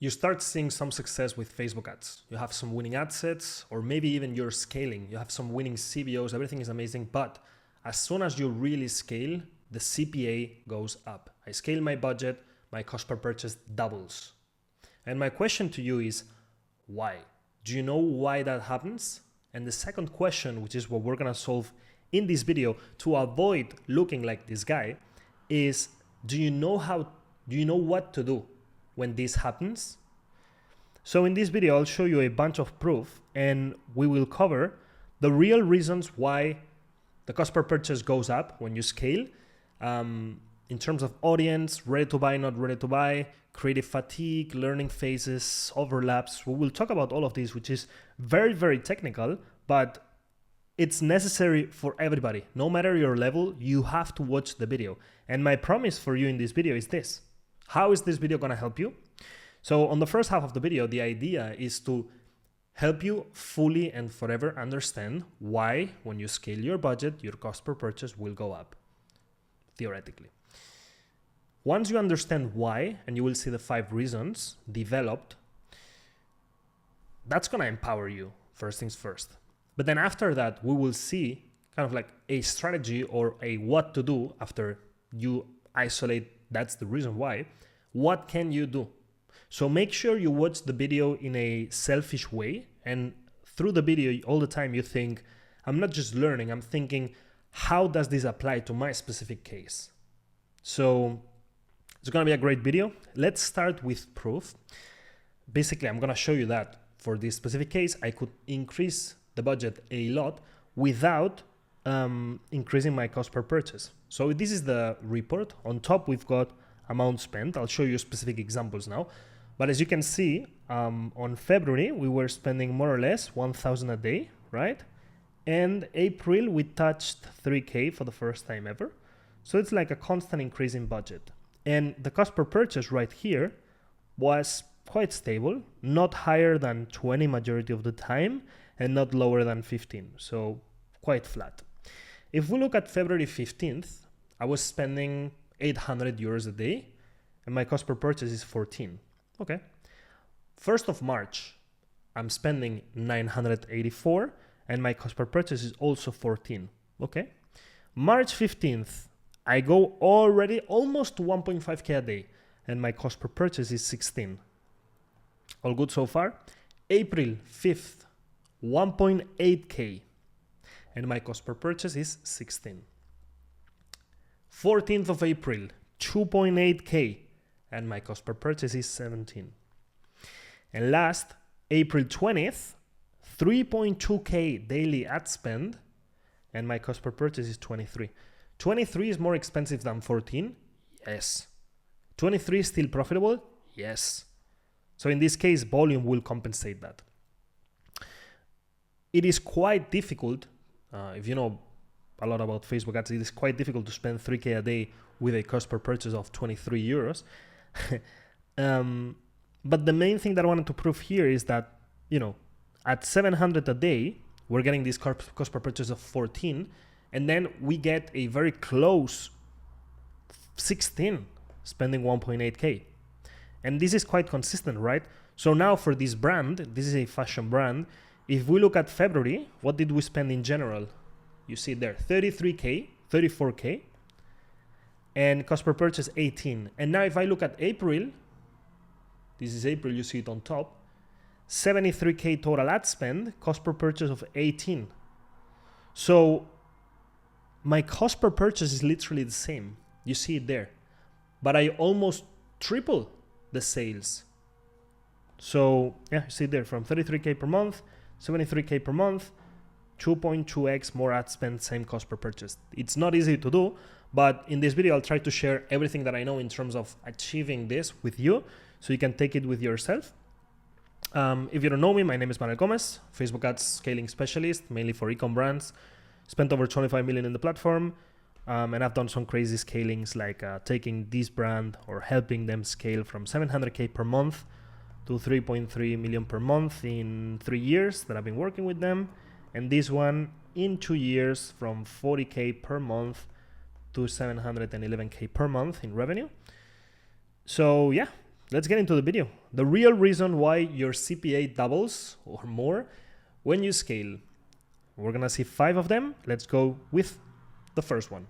You start seeing some success with Facebook ads. You have some winning ad sets, or maybe even you're scaling. You have some winning CBOs, everything is amazing. But as soon as you really scale, the CPA goes up. I scale my budget, my cost per purchase doubles. And my question to you is, why? Do you know why that happens? And the second question, which is what we're gonna solve in this video to avoid looking like this guy, is do you know what to do when this happens? So in this video, I'll show you a bunch of proof and we will cover the real reasons why the cost per purchase goes up when you scale, in terms of audience, ready to buy, not ready to buy, creative fatigue, learning phases, overlaps. We will talk about all of this, which is very, very technical, but it's necessary for everybody. No matter your level, you have to watch the video. And my promise for you in this video is this. How is this video gonna help you? So on the first half of the video, the idea is to help you fully and forever understand why, when you scale your budget, your cost per purchase will go up, theoretically. Once you understand why, and you will see the 5 reasons developed, that's gonna empower you, first things first. But then after that, we will see kind of like a strategy or a what to do after you isolate that's the reason why. What can you do? So make sure you watch the video in a selfish way, and through the video all the time you think, I'm not just learning, I'm thinking, how does this apply to my specific case? So it's gonna be a great video. Let's start with proof. Basically, I'm gonna show you that for this specific case, I could increase the budget a lot without increasing my cost per purchase. So this is the report. On top, we've got amount spent. I'll show you specific examples now. But as you can see, on February, we were spending more or less 1,000 a day, right? And April, we touched 3K for the first time ever. So it's like a constant increase in budget. And the cost per purchase right here was quite stable, not higher than 20 majority of the time, and not lower than 15. So quite flat. If we look at February 15th, I was spending 800 euros a day and my cost per purchase is 14. Okay. 1st of March, I'm spending 984 and my cost per purchase is also 14. Okay. March 15th, I go already almost to 1.5K a day and my cost per purchase is 16. All good so far. April 5th, 1.8K and my cost per purchase is 16. 14th of April, 2.8K and my cost per purchase is 17. And last, April 20th, 3.2K daily ad spend and my cost per purchase is 23. 23 is more expensive than 14? Yes. 23 is still profitable? Yes. So in this case, volume will compensate that. It is quite difficult, if you know a lot about Facebook ads, it is quite difficult to spend 3K a day with a cost per purchase of 23 euros. But the main thing that I wanted to prove here is that, at 700 a day, we're getting this cost per purchase of 14, and then we get a very close 16, spending 1.8K. And this is quite consistent, right? So now for this brand, this is a fashion brand, if we look at February, what did we spend in general? You see there, 33K, 34K, and cost per purchase 18. And now if I look at April, this is April, you see it on top, 73K total ad spend, cost per purchase of 18. So my cost per purchase is literally the same. You see it there, but I almost triple the sales. So yeah, you see it there, from 33K per month, 73K per month, 2.2x more ad spend, same cost per purchase. It's not easy to do, but in this video, I'll try to share everything that I know in terms of achieving this with you, so you can take it with yourself. If you don't know me, my name is Manuel Gomez, Facebook ads scaling specialist, mainly for e-com brands. Spent over 25 million in the platform, and I've done some crazy scalings, like taking this brand or helping them scale from 700K per month to 3.3 million per month in 3 years that I've been working with them. And this one in 2 years from 40K per month to 711K per month in revenue. So yeah, let's get into the video. the real reason why your CPA doubles or more when you scale. We're gonna see 5 of them. Let's go with the first one.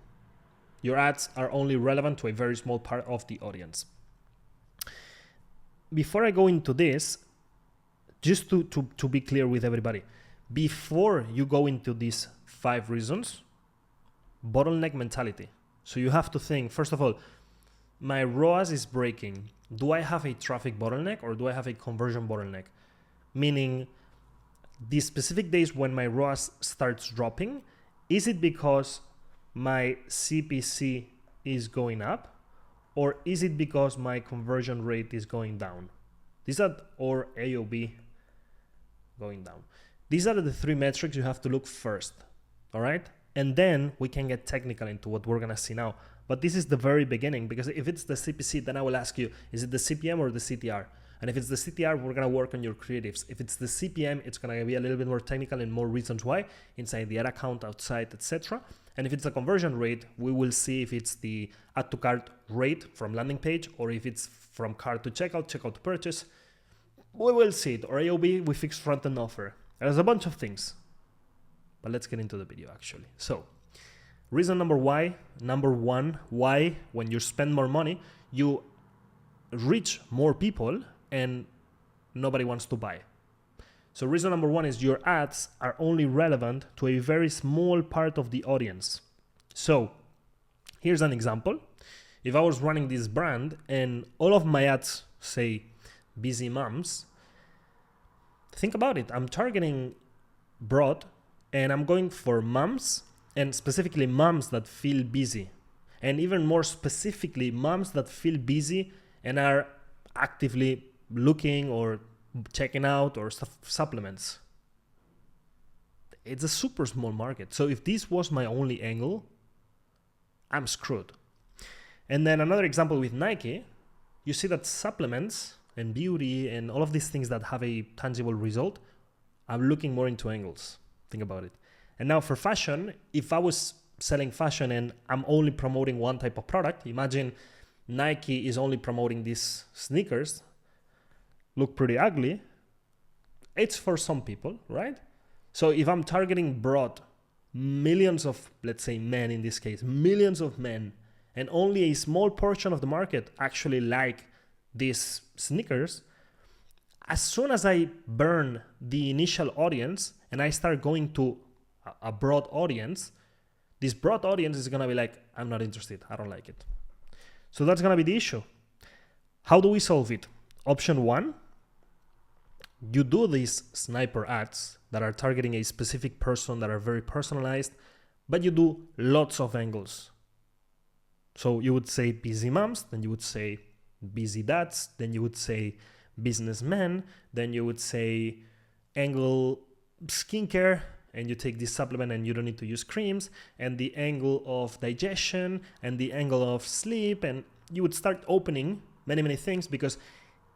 Your ads are only relevant to a very small part of the audience. Before I go into this, just to be clear with everybody, before you go into these 5 reasons, bottleneck mentality. So you have to think, first of all, my ROAS is breaking. Do I have a traffic bottleneck or do I have a conversion bottleneck? Meaning, the specific days when my ROAS starts dropping, is it because my CPC is going up, or is it because my conversion rate is going down? Or AOB going down. These are the 3 metrics you have to look first, all right? And then we can get technical into what we're gonna see now. But this is the very beginning, because if it's the CPC, then I will ask you, is it the CPM or the CTR? And if it's the CTR, we're gonna work on your creatives. If it's the CPM, it's gonna be a little bit more technical and more reasons why, inside the ad account, outside, etc. And if it's a conversion rate, we will see if it's the add to cart rate from landing page, or if it's from cart to checkout, checkout to purchase. We will see it. Or AOB, we fix front-end offer. There's a bunch of things. But let's get into the video actually. So, reason number one, why when you spend more money, you reach more people and nobody wants to buy. So reason number 1 is your ads are only relevant to a very small part of the audience. So here's an example. If I was running this brand and all of my ads say busy moms, think about it. I'm targeting broad and I'm going for moms, and specifically moms that feel busy. And even more specifically, moms that feel busy and are actively looking or checking out or supplements. It's a super small market. So if this was my only angle, I'm screwed. And then another example with Nike, you see that supplements and beauty and all of these things that have a tangible result, I'm looking more into angles. Think about it. And now for fashion, if I was selling fashion and I'm only promoting one type of product, imagine Nike is only promoting these sneakers, look pretty ugly. It's for some people, right? So if I'm targeting broad, millions of, let's say men in this case, millions of men, and only a small portion of the market actually like these sneakers, as soon as I burn the initial audience and I start going to a broad audience, this broad audience is gonna be like, I'm not interested, I don't like it. So that's gonna be the issue. How do we solve it? Option 1, you do these sniper ads that are targeting a specific person, that are very personalized, but you do lots of angles. So you would say busy moms, then you would say busy dads, then you would say businessmen, then you would say angle skincare, and you take this supplement and you don't need to use creams, and the angle of digestion, and the angle of sleep, and you would start opening many things, because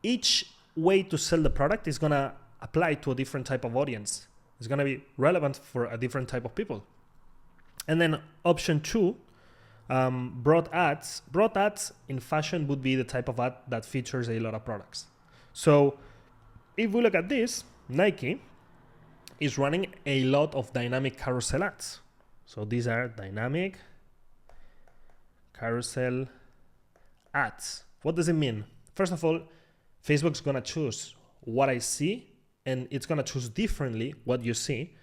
each way to sell the product is gonna apply to a different type of audience. It's gonna be relevant for a different type of people. And then option 2, broad ads. Broad ads in fashion would be the type of ad that features a lot of products. So if we look at this, Nike is running a lot of dynamic carousel ads. So these are dynamic carousel ads. What does it mean? First of all, Facebook's gonna choose what I see, and it's gonna choose differently what you see.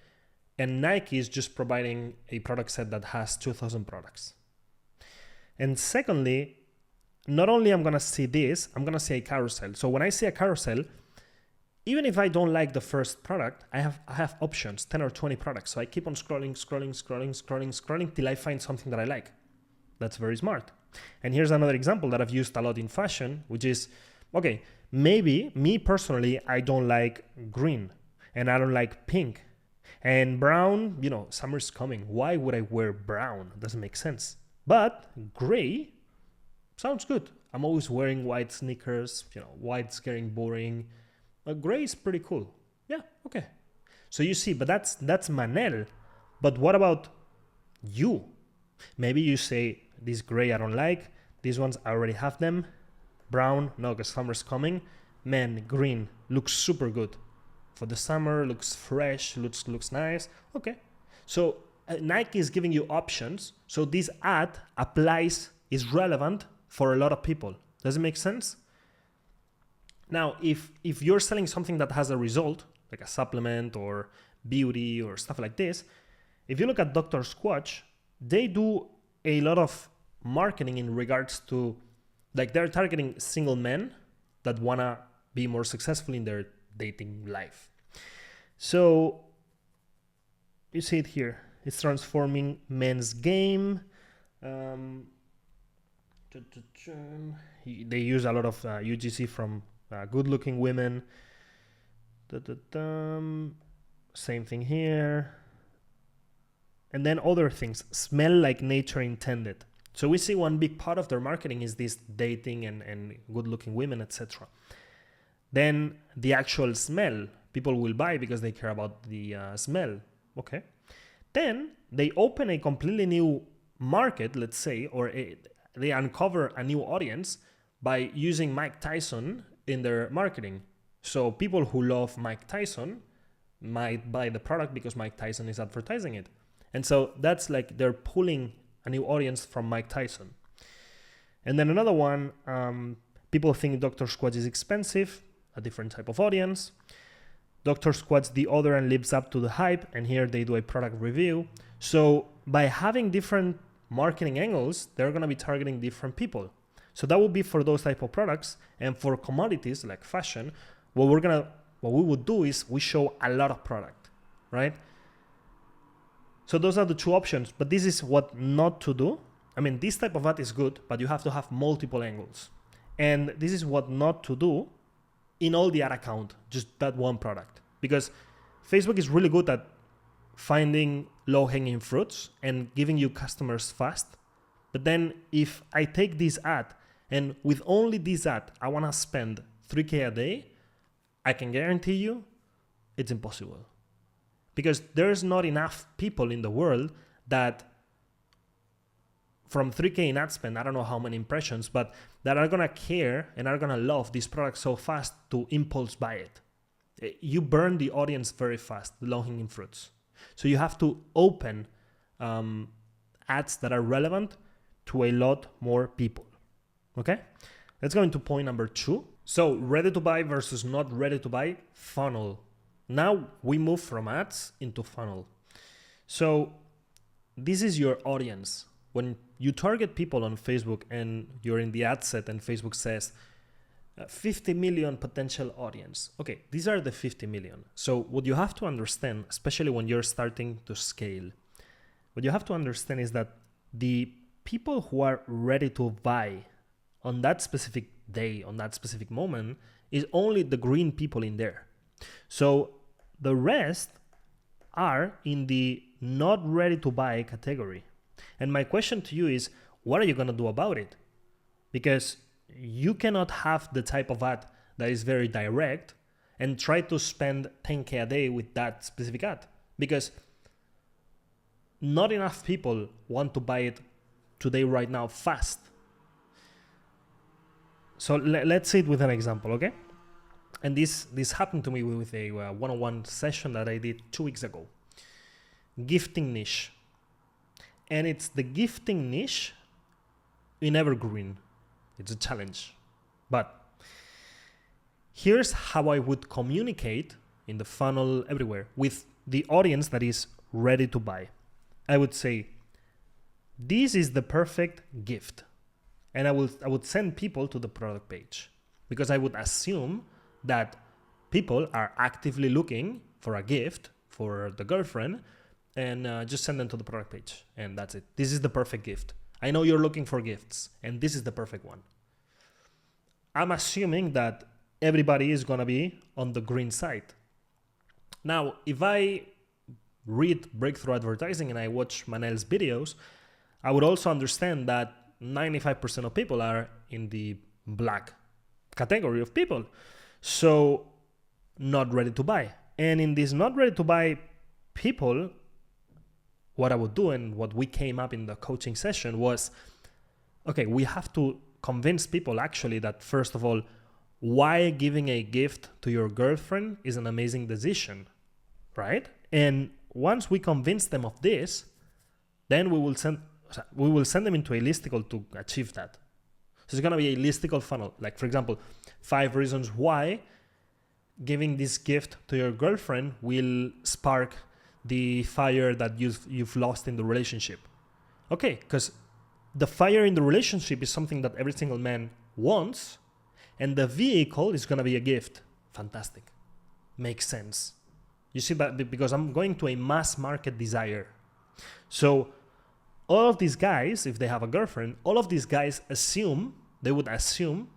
And Nike is just providing a product set that has 2,000 products. And secondly, not only I'm gonna see this, I'm gonna see a carousel. So when I see a carousel, even if I don't like the first product, I have options, 10 or 20 products. So I keep on scrolling till I find something that I like. That's very smart. And here's another example that I've used a lot in fashion, which is, okay, maybe me personally, I don't like green and I don't like pink and brown, summer's coming. Why would I wear brown? It doesn't make sense. But gray sounds good. I'm always wearing white sneakers, white's getting boring. Gray is pretty cool. Yeah, okay. So you see, but that's Manel. But what about you? Maybe you say, this gray I don't like. These ones I already have them. Brown, no, because summer's coming. man, green looks super good. For the summer, looks fresh, looks nice. Okay. So Nike is giving you options. So this ad is relevant for a lot of people. Does it make sense? Now, if you're selling something that has a result, like a supplement or beauty or stuff like this, if you look at Dr. Squatch, they do a lot of marketing in regards to, like, they're targeting single men that wanna be more successful in their dating life. So you see it here. It's transforming men's game. They use a lot of UGC from good-looking women. Same thing here. And then other things. Smell like nature intended. So we see one big part of their marketing is this dating and good-looking women, etc. Then the actual smell. People will buy because they care about the smell. Okay. Then they open a completely new market, let's say, or they uncover a new audience by using Mike Tyson in their marketing. So people who love Mike Tyson might buy the product because Mike Tyson is advertising it. And so that's like they're pulling a new audience from Mike Tyson. And then another one, people think Dr. Squatch is expensive, a different type of audience. Dr. Squatch deodorant lives up to the hype, and here they do a product review. So by having different marketing angles, they're going to be targeting different people. So that would be for those type of products. And for commodities like fashion, what we would do is we show a lot of product, right? So those are the two options, but this is what not to do. I mean, this type of ad is good, but you have to have multiple angles. And this is what not to do in all the ad account, just that one product. Because Facebook is really good at finding low-hanging fruits and giving you customers fast. But then if I take this ad and with only this ad, I want to spend $3,000 a day, I can guarantee you it's impossible. Because there's not enough people in the world that from $3,000 in ad spend, I don't know how many impressions, but that are going to care and are going to love this product so fast to impulse buy it. You burn the audience very fast, the low-hanging fruits. So you have to open ads that are relevant to a lot more people. Okay? Let's go into point number 2. So ready to buy versus not ready to buy funnel. Now we move from ads into funnel. So this is your audience. When you target people on Facebook and you're in the ad set and Facebook says 50 million potential audience. Okay, these are the 50 million. So what you have to understand, especially when you're starting to scale, what you have to understand is that the people who are ready to buy on that specific day, on that specific moment, is only the green people in there. So the rest are in the not ready to buy category. And my question to you is, what are you going to do about it? Because you cannot have the type of ad that is very direct and try to spend $10,000 a day with that specific ad, because not enough people want to buy it today, right now, fast. So let's see it with an example, okay? And this happened to me with a one-on-one session that I did 2 weeks ago. Gifting niche. And it's the gifting niche in evergreen. It's a challenge. But here's how I would communicate in the funnel everywhere with the audience that is ready to buy. I would say, this is the perfect gift. And I would send people to the product page, because I would assume that people are actively looking for a gift for the girlfriend, and just send them to the product page. And that's it. This is the perfect gift. I know you're looking for gifts, and this is the perfect one. I'm assuming that everybody is going to be on the green side. Now, if I read Breakthrough Advertising and I watch Manel's videos, I would also understand that 95% of people are in the black category of people. So, not ready to buy. And in this not ready to buy people, what I would do and what we came up in the coaching session was, okay, we have to convince people actually that, first of all, why giving a gift to your girlfriend is an amazing decision, right? And once we convince them of this, then we will send them into a listicle to achieve that. So it's gonna be a listicle funnel. Like, for example, 5 reasons why giving this gift to your girlfriend will spark the fire that you've lost in the relationship. Okay, because the fire in the relationship is something that every single man wants, and the vehicle is gonna be a gift. Fantastic. Makes sense. You see that? Because I'm going to a mass market desire. So all of these guys, if they have a girlfriend, all of these guys I would assume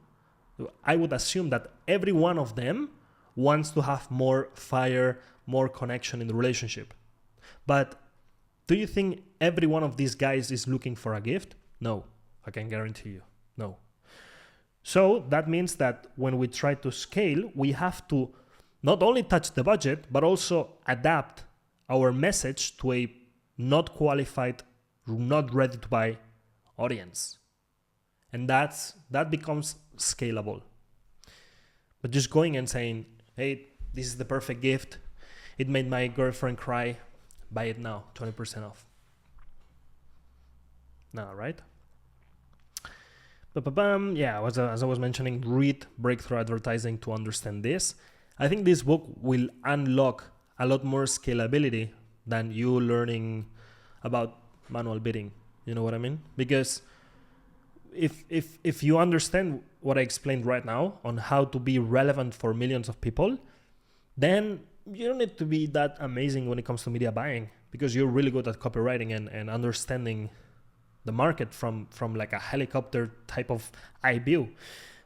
that every one of them wants to have more fire, more connection in the relationship. But do you think every one of these guys is looking for a gift? No, I can guarantee you, no. So that means that when we try to scale, we have to not only touch the budget, but also adapt our message to a not qualified, not ready to buy audience. And that becomes scalable. But just going and saying, hey, this is the perfect gift. It made my girlfriend cry. Buy it now, 20% off. No, right? Yeah, as I was mentioning, read Breakthrough Advertising to understand this. I think this book will unlock a lot more scalability than you learning about manual bidding. You know what I mean? Because if you understand what I explained right now on how to be relevant for millions of people, then you don't need to be that amazing when it comes to media buying, because you're really good at copywriting and understanding the market from like a helicopter type of eye view.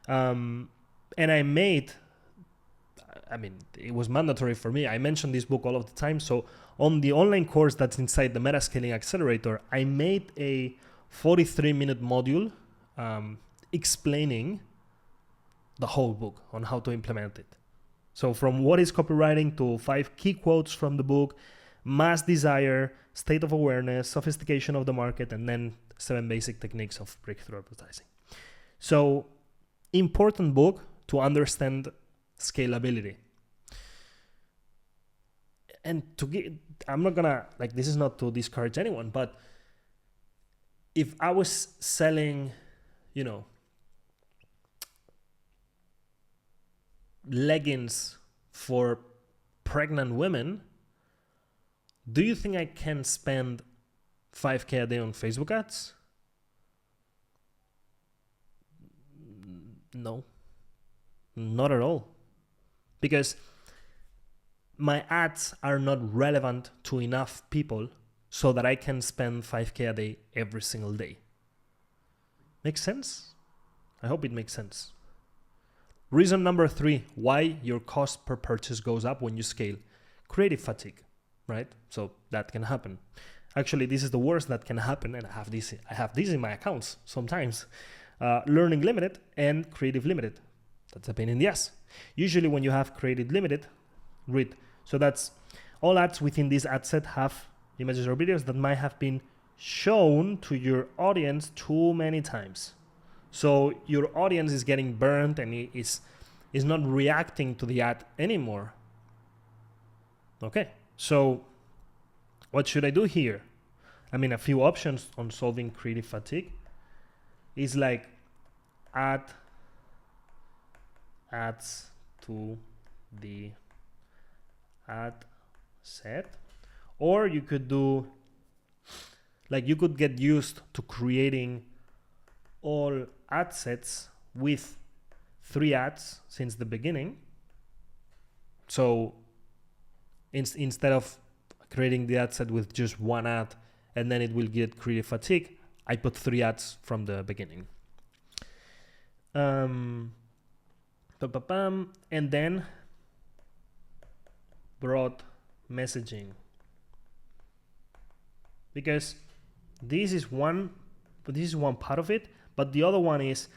And it was mandatory for me. I mention this book all of the time. So on the online course that's inside the Metascaling Accelerator, I made a 43-minute module explaining the whole book on how to implement it. So from what is copywriting to 5 key quotes from the book, mass desire, state of awareness, sophistication of the market, and then 7 basic techniques of breakthrough advertising. So important book to understand scalability. And I'm not gonna, this is not to discourage anyone, but if I was selling, leggings for pregnant women, do you think I can spend 5K a day on Facebook ads? No, not at all. Because my ads are not relevant to enough people so that I can spend 5K a day every single day. Makes sense? I hope it makes sense. Reason number 3, why your cost per purchase goes up when you scale. Creative fatigue, right? So that can happen. Actually, this is the worst that can happen, and I have this in my accounts sometimes. Learning limited and creative limited. That's a pain in the ass. Usually when you have creative limited, read. So that's all ads within this ad set have images or videos that might have been shown to your audience too many times. So your audience is getting burned and is not reacting to the ad anymore. Okay, so what should I do here? A few options on solving creative fatigue is add ads to the ad set, or you could do you could get used to creating all ad sets with 3 ads since the beginning. So instead of creating the ad set with just 1 ad and then it will get creative fatigue, I put 3 ads from the beginning. And then broad messaging, because this is one part of it, but the other one is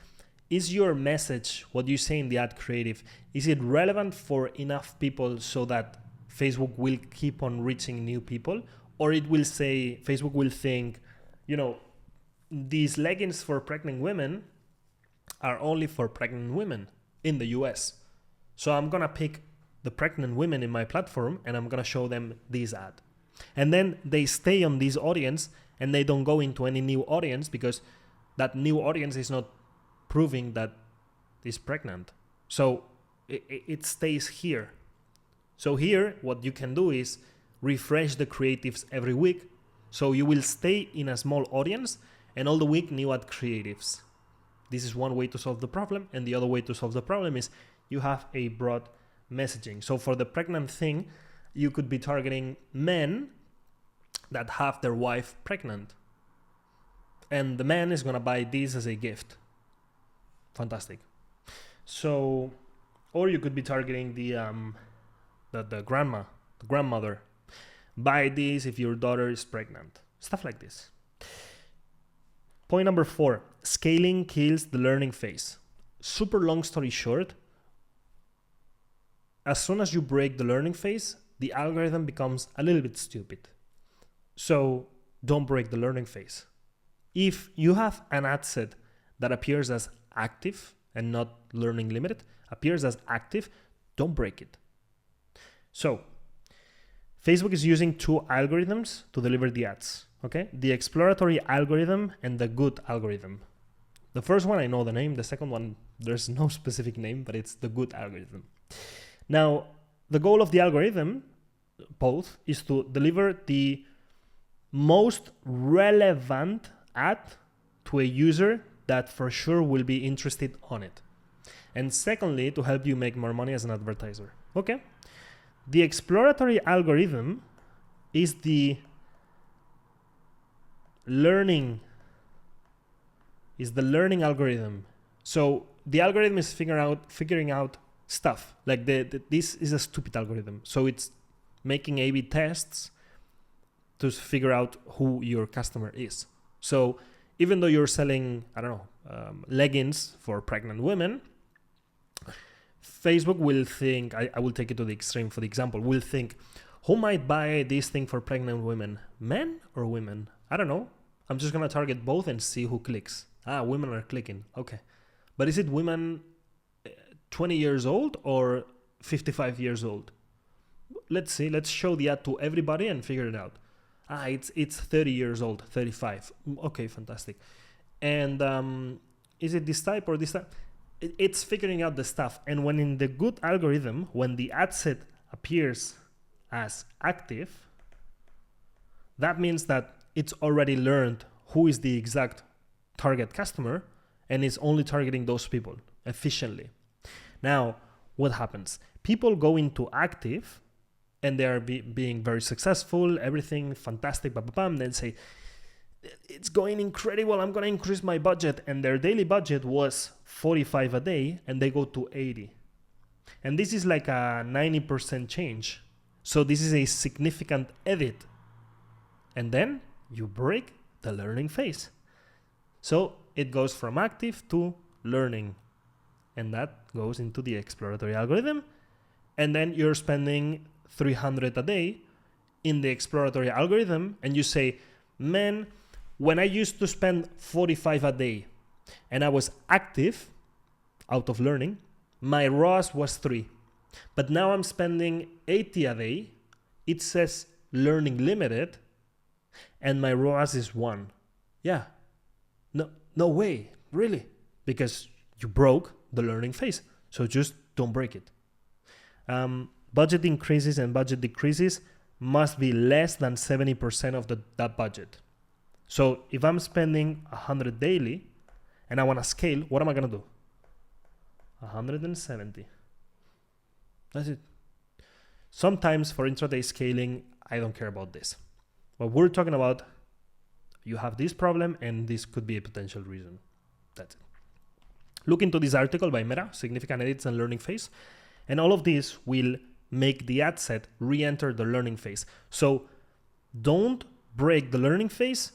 your message, what you say in the ad creative, is it relevant for enough people so that Facebook will keep on reaching new people? Or Facebook will think, these leggings for pregnant women are only for pregnant women. in the US. So I'm gonna pick the pregnant women in my platform and I'm gonna show them this ad. And then they stay on this audience and they don't go into any new audience because that new audience is not proving that is pregnant. So it stays here. So here, what you can do is refresh the creatives every week. So you will stay in a small audience and all the week new ad creatives. This is one way to solve the problem. And the other way to solve the problem is you have a broad messaging. So for the pregnant thing, you could be targeting men that have their wife pregnant. And the man is going to buy this as a gift. Fantastic. So, or you could be targeting the grandmother. Buy this if your daughter is pregnant. Stuff like this. Point number 4, scaling kills the learning phase. Super long story short, as soon as you break the learning phase, the algorithm becomes a little bit stupid. So don't break the learning phase. If you have an ad set that appears as active and not learning limited, appears as active, don't break it. So Facebook is using 2 algorithms to deliver the ads. Okay, the exploratory algorithm and the good algorithm. The first one, I know the name. The second one, there's no specific name, but it's the good algorithm. Now, the goal of the algorithm, both, is to deliver the most relevant ad to a user that for sure will be interested on it. And secondly, to help you make more money as an advertiser. Okay, the exploratory algorithm is the learning algorithm. So the algorithm is figuring out stuff. Like this is a stupid algorithm. So it's making A/B tests to figure out who your customer is. So even though you're selling, leggings for pregnant women, Facebook will think, I will take it to the extreme for the example, will think, who might buy this thing for pregnant women? Men or women? I don't know. I'm just going to target both and see who clicks. Women are clicking. Okay. But is it women 20 years old or 55 years old? Let's see. Let's show the ad to everybody and figure it out. It's 30 years old, 35. Okay, fantastic. And is it this type or this type? It's figuring out the stuff. And when in the good algorithm, when the ad set appears as active, that means that it's already learned who is the exact target customer and is only targeting those people efficiently. Now, what happens? People go into active and they are being very successful, everything fantastic, and then say, it's going incredible, I'm going to increase my budget. And their daily budget was 45 a day and they go to 80. And this is like a 90% change. So this is a significant edit. And then you break the learning phase. So it goes from active to learning. And that goes into the exploratory algorithm. And then you're spending 300 a day in the exploratory algorithm. And you say, man, when I used to spend 45 a day and I was active out of learning, my ROAS was 3. But now I'm spending 80 a day. It says learning limited. And my ROAS is 1. Yeah. No way. Really. Because you broke the learning phase. So just don't break it. Budget increases and budget decreases must be less than 70% of that budget. So if I'm spending 100 daily and I want to scale, what am I going to do? 170. That's it. Sometimes for intraday scaling, I don't care about this. But we're talking about, you have this problem and this could be a potential reason. That's it. Look into this article by Meta, Significant Edits and Learning Phase. And all of this will make the ad set re-enter the learning phase. So don't break the learning phase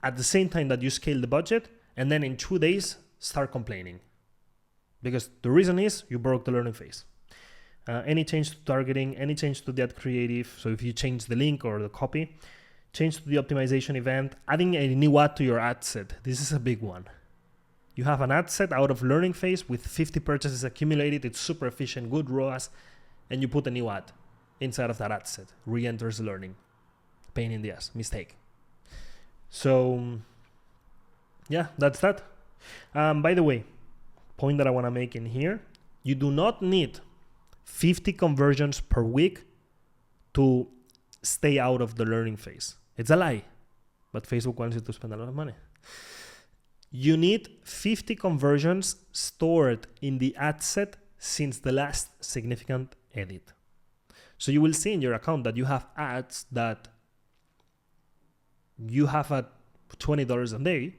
at the same time that you scale the budget and then in 2 days start complaining. Because the reason is you broke the learning phase. Any change to targeting, any change to the ad creative. So if you change the link or the copy, change to the optimization event, adding a new ad to your ad set. This is a big one. You have an ad set out of learning phase with 50 purchases accumulated. It's super efficient, good ROAS, and you put a new ad inside of that ad set. Re-enters learning. Pain in the ass, mistake. So yeah, that's that. By the way, point that I want to make in here, you do not need 50 conversions per week to stay out of the learning phase. It's a lie, but Facebook wants you to spend a lot of money. You need 50 conversions stored in the ad set since the last significant edit. So you will see in your account that you have ads that you have at $20 a day,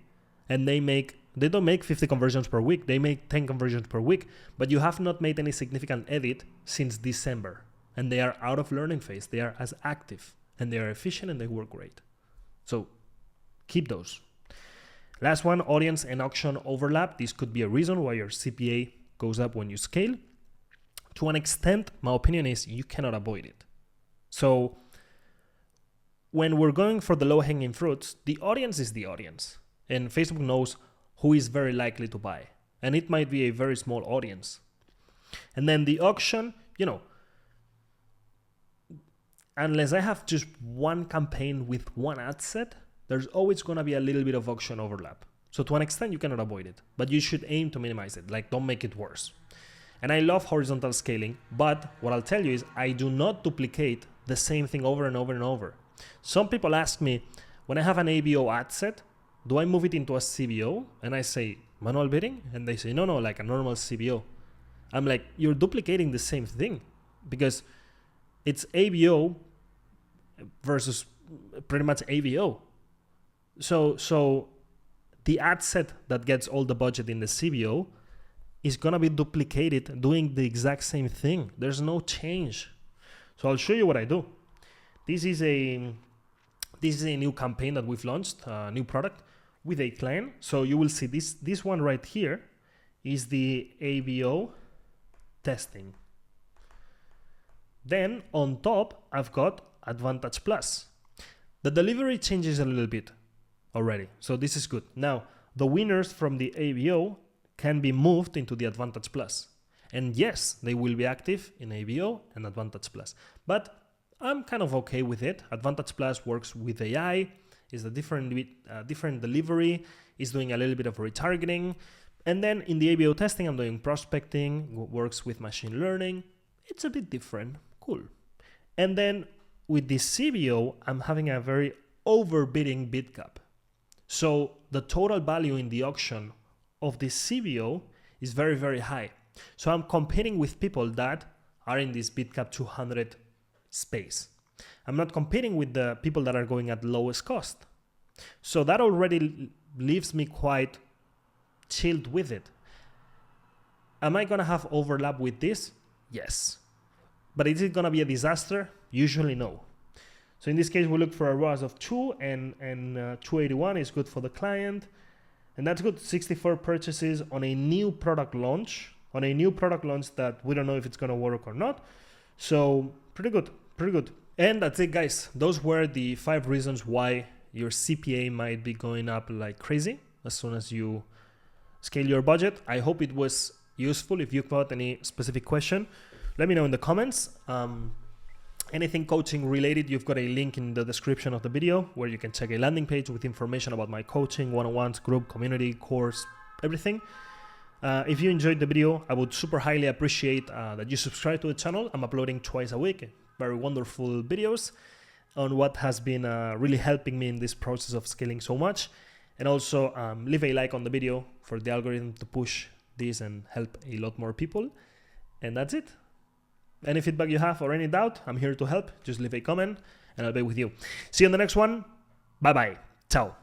and they don't make 50 conversions per week. They make 10 conversions per week, but you have not made any significant edit since December, and they are out of learning phase. They are as active, and they are efficient, and they work great. So keep those. Last one, audience and auction overlap. This could be a reason why your CPA goes up when you scale. To an extent, my opinion is you cannot avoid it. So when we're going for the low-hanging fruits, the audience is the audience. And Facebook knows who is very likely to buy. And it might be a very small audience. And then the auction, unless I have just one campaign with one ad set, there's always going to be a little bit of auction overlap. So to an extent, you cannot avoid it, but you should aim to minimize it. Like, don't make it worse. And I love horizontal scaling, but what I'll tell you is I do not duplicate the same thing over and over and over. Some people ask me, when I have an ABO ad set, do I move it into a CBO? And I say, manual bidding? And they say, no, like a normal CBO. I'm like, you're duplicating the same thing because it's ABO versus pretty much ABO. So the ad set that gets all the budget in the CBO is going to be duplicated doing the exact same thing. There's no change. So I'll show you what I do. This is a new campaign that we've launched, a new product with a client. So you will see this one right here is the ABO testing. Then on top, I've got Advantage Plus. The delivery changes a little bit already. So this is good. Now, the winners from the ABO can be moved into the Advantage Plus. And yes, they will be active in ABO and Advantage Plus. But I'm kind of okay with it. Advantage Plus works with AI, is a different delivery, is doing a little bit of retargeting. And then in the ABO testing, I'm doing prospecting, works with machine learning. It's a bit different. Cool. And then with the CBO, I'm having a very overbidding bid cap. So the total value in the auction of the CBO is very, very high. So I'm competing with people that are in this bid cap 200 space. I'm not competing with the people that are going at lowest cost. So that already leaves me quite chilled with it. Am I going to have overlap with this? Yes. But is it going to be a disaster? Usually no. So in this case, we look for a ROAS of 2 and 281 is good for the client. And that's good. 64 purchases on a new product launch. On a new product launch that we don't know if it's going to work or not. So pretty good. And that's it, guys. Those were the 5 reasons why your CPA might be going up like crazy as soon as you scale your budget. I hope it was useful. If you've got any specific question, let me know in the comments. Anything coaching related, you've got a link in the description of the video where you can check a landing page with information about my coaching, one-on-ones, group, community, course, everything. If you enjoyed the video, I would super highly appreciate that you subscribe to the channel. I'm uploading twice a week, very wonderful videos on what has been really helping me in this process of scaling so much. And also leave a like on the video for the algorithm to push this and help a lot more people. And that's it. Any feedback you have or any doubt, I'm here to help. Just leave a comment and I'll be with you. See you on the next one. Bye-bye. Ciao.